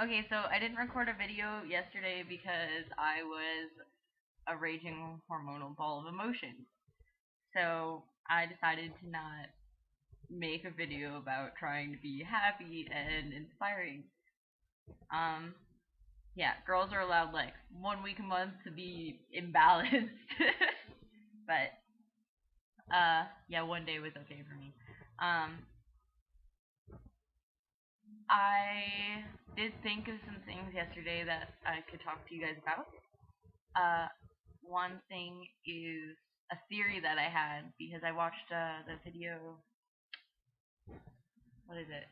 Okay, so I didn't record a video yesterday because I was a raging hormonal ball of emotions. So I decided to not make a video about trying to be happy and inspiring. Um, yeah, girls are allowed like 1 week a month to be imbalanced. But yeah, one day was okay for me. Um, I did think of some things yesterday that I could talk to you guys about. Uh, One thing is a theory that I had because I watched the video. What is it?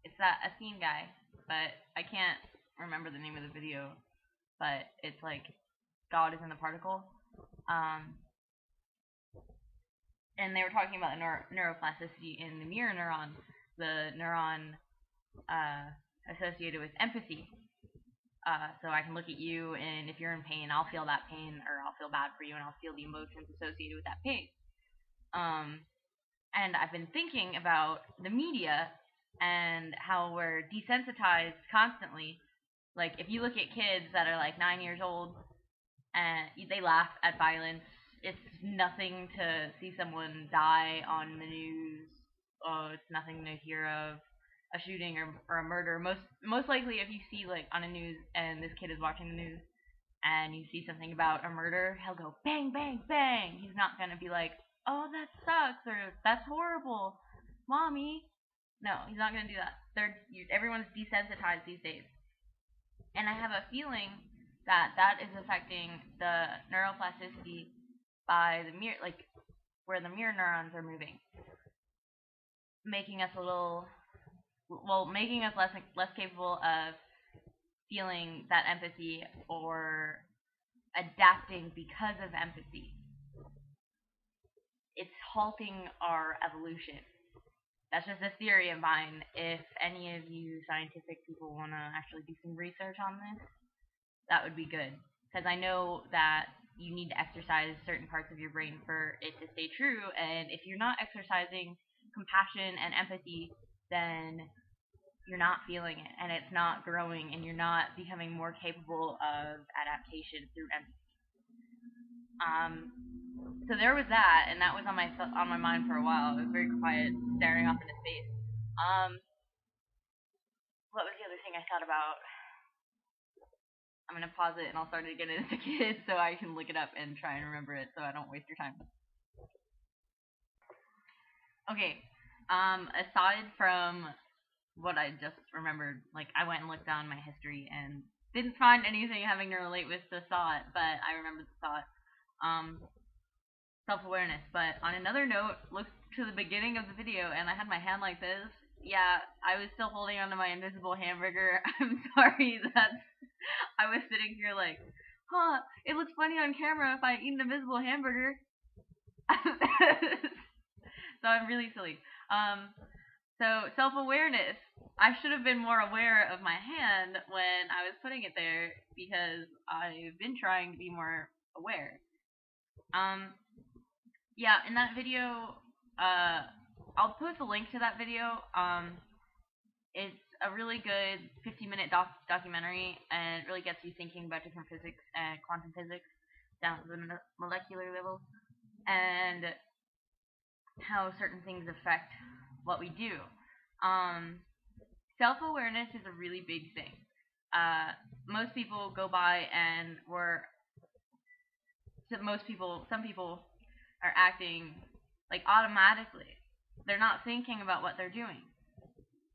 It's that a scene guy, but I can't remember the name of the video. But it's like God is in the particle. Um, and they were talking about the neuroplasticity in the mirror neuron, the neuron associated with empathy. So I can look at you, and if you're in pain, I'll feel that pain, or I'll feel bad for you, and I'll feel the emotions associated with that pain. Um, and I've been thinking about the media and how we're desensitized constantly. Like, if you look at kids that are like 9 years old and they laugh at violence, it's nothing to see someone die on the news. Oh, it's nothing to hear of a shooting or a murder. Most likely, if you see like on a news and this kid is watching the news and you see something about a murder, he'll go bang bang bang. He's not gonna be like, oh, that sucks, or that's horrible, mommy. No, he's not gonna do that. Everyone's desensitized these days, and I have a feeling that that is affecting the neuroplasticity by the mirror, like where the mirror neurons are moving, making us a little, well, making us less capable of feeling that empathy or adapting because of empathy. It's halting our evolution. That's just a theory of mine. If any of you scientific people want to actually do some research on this, that would be good. Because I know that you need to exercise certain parts of your brain for it to stay true. And if you're not exercising compassion and empathy, then you're not feeling it, and it's not growing, and you're not becoming more capable of adaptation through empathy. So there was that, and that was on my mind for a while. I was very quiet, staring off into space. Um, what was the other thing I thought about? I'm gonna pause it, and I'll start it again in a second so I can look it up and try and remember it, so I don't waste your time. Okay. Aside from what I just remembered, like I went and looked down my history and didn't find anything having to relate with the thought, but I remembered the thought. Um, Self-awareness. But on another note, look to the beginning of the video, and I had my hand like this. Yeah, I was still holding onto my invisible hamburger. I'm sorry that I was sitting here like, huh, it looks funny on camera if I eat an invisible hamburger. So I'm really silly. So self-awareness. I should have been more aware of my hand when I was putting it there because I've been trying to be more aware. Yeah, in that video, I'll post a link to that video. It's a really good 15-minute documentary, and it really gets you thinking about different physics and quantum physics down to the molecular level, and how certain things affect what we do. Self-awareness is a really big thing. Most people go by and some people are acting like automatically. They're not thinking about what they're doing.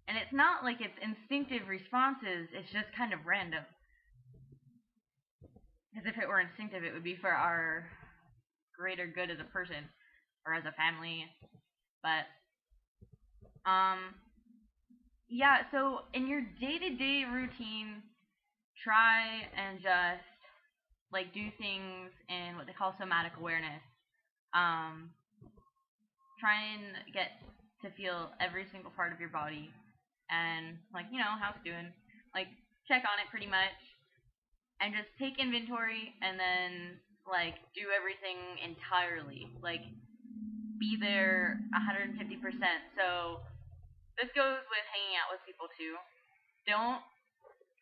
And it's not like it's instinctive responses, it's just kind of random. Because if it were instinctive, it would be for our greater good as a person or as a family. But, yeah, so in your day-to-day routine, try and just, like, do things in what they call somatic awareness. Try and get to feel every single part of your body and, like, how it's doing. Like, check on it pretty much and just take inventory and then, like, do everything entirely. Like, be there 150%. So, this goes with hanging out with people, too. Don't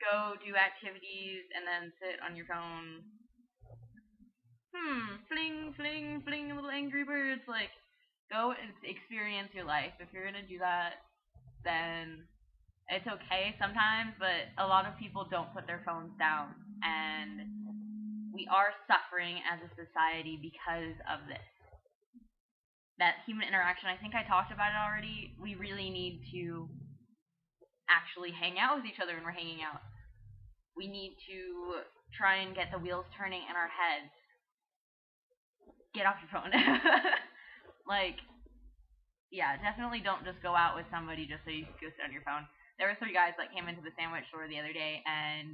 go do activities and then sit on your phone. Fling, fling, fling, little angry birds. Like, go and experience your life. If you're gonna do that, then it's okay sometimes, but a lot of people don't put their phones down, and we are suffering as a society because of this. That human interaction, I think I talked about it already. We really need to actually hang out with each other when we're hanging out. We need to try and get the wheels turning in our heads. Get off your phone. Like, yeah, definitely don't just go out with somebody just so you can go sit on your phone. There were 3 guys that came into the sandwich store the other day, and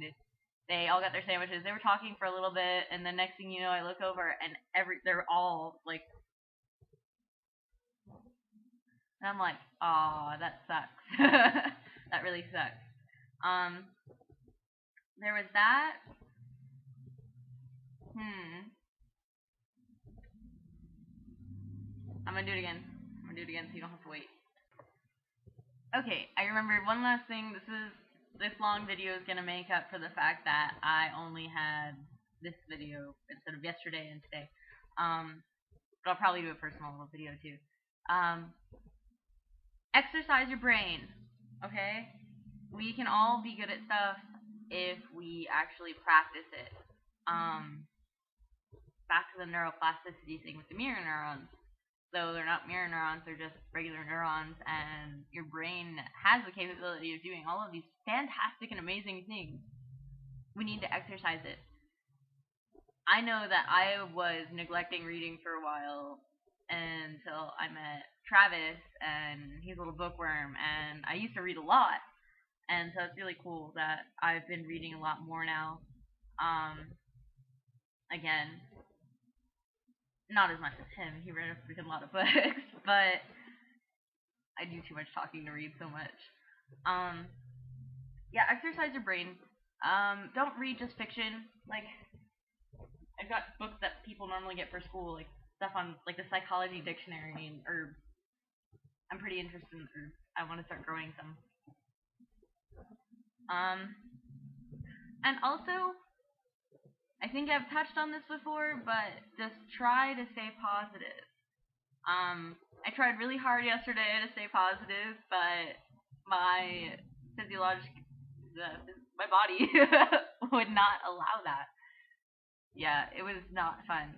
they all got their sandwiches. They were talking for a little bit, and the next thing you know, I look over, and they're all like, and I'm like, aw, that sucks. That really sucks. There was that. I'm gonna do it again. I'm gonna do it again so you don't have to wait. Okay, I remembered one last thing. This long video is gonna make up for the fact that I only had this video instead of yesterday and today. But I'll probably do a personal little video too. Exercise your brain. Okay? We can all be good at stuff if we actually practice it. Back to the neuroplasticity thing with the mirror neurons. So they're not mirror neurons, they're just regular neurons, and your brain has the capability of doing all of these fantastic and amazing things. We need to exercise it. I know that I was neglecting reading for a while until I met Travis, and he's a little bookworm, and I used to read a lot, and so it's really cool that I've been reading a lot more now. Again, not as much as him. He read a lot of books, but I do too much talking to read so much. Yeah, exercise your brain. Don't read just fiction. Like, I've got books that people normally get for school, like stuff on like the psychology dictionary, or I'm pretty interested in, or I want to start growing some. And also, I think I've touched on this before, but just try to stay positive. I tried really hard yesterday to stay positive, but my my body would not allow that. Yeah, it was not fun.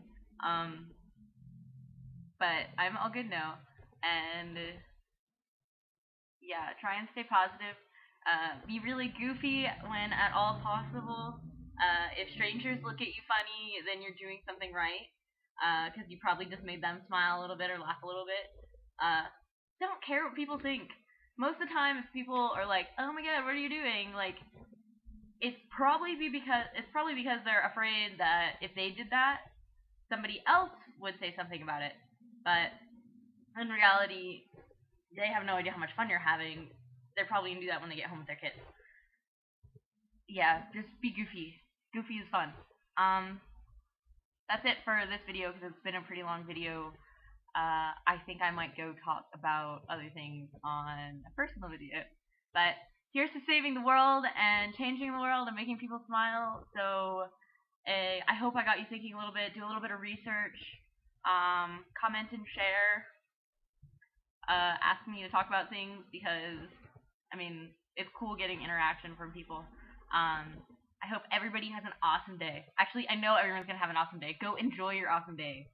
But I'm all good now, and yeah, try and stay positive. Be really goofy when at all possible. If strangers look at you funny, then you're doing something right, because you probably just made them smile a little bit or laugh a little bit. Don't care what people think. Most of the time, if people are like, "Oh my god, what are you doing?" like, it's probably because they're afraid that if they did that, somebody else would say something about it. But in reality, they have no idea how much fun you're having. They're probably gonna do that when they get home with their kids. Yeah, just be goofy. Goofy is fun. That's it for this video because it's been a pretty long video. I think I might go talk about other things on a personal video. But here's to saving the world and changing the world and making people smile. So I hope I got you thinking a little bit. Do a little bit of research. Comment and share. Ask me to talk about things because, I mean, it's cool getting interaction from people. I hope everybody has an awesome day. Actually, I know everyone's going to have an awesome day. Go enjoy your awesome day.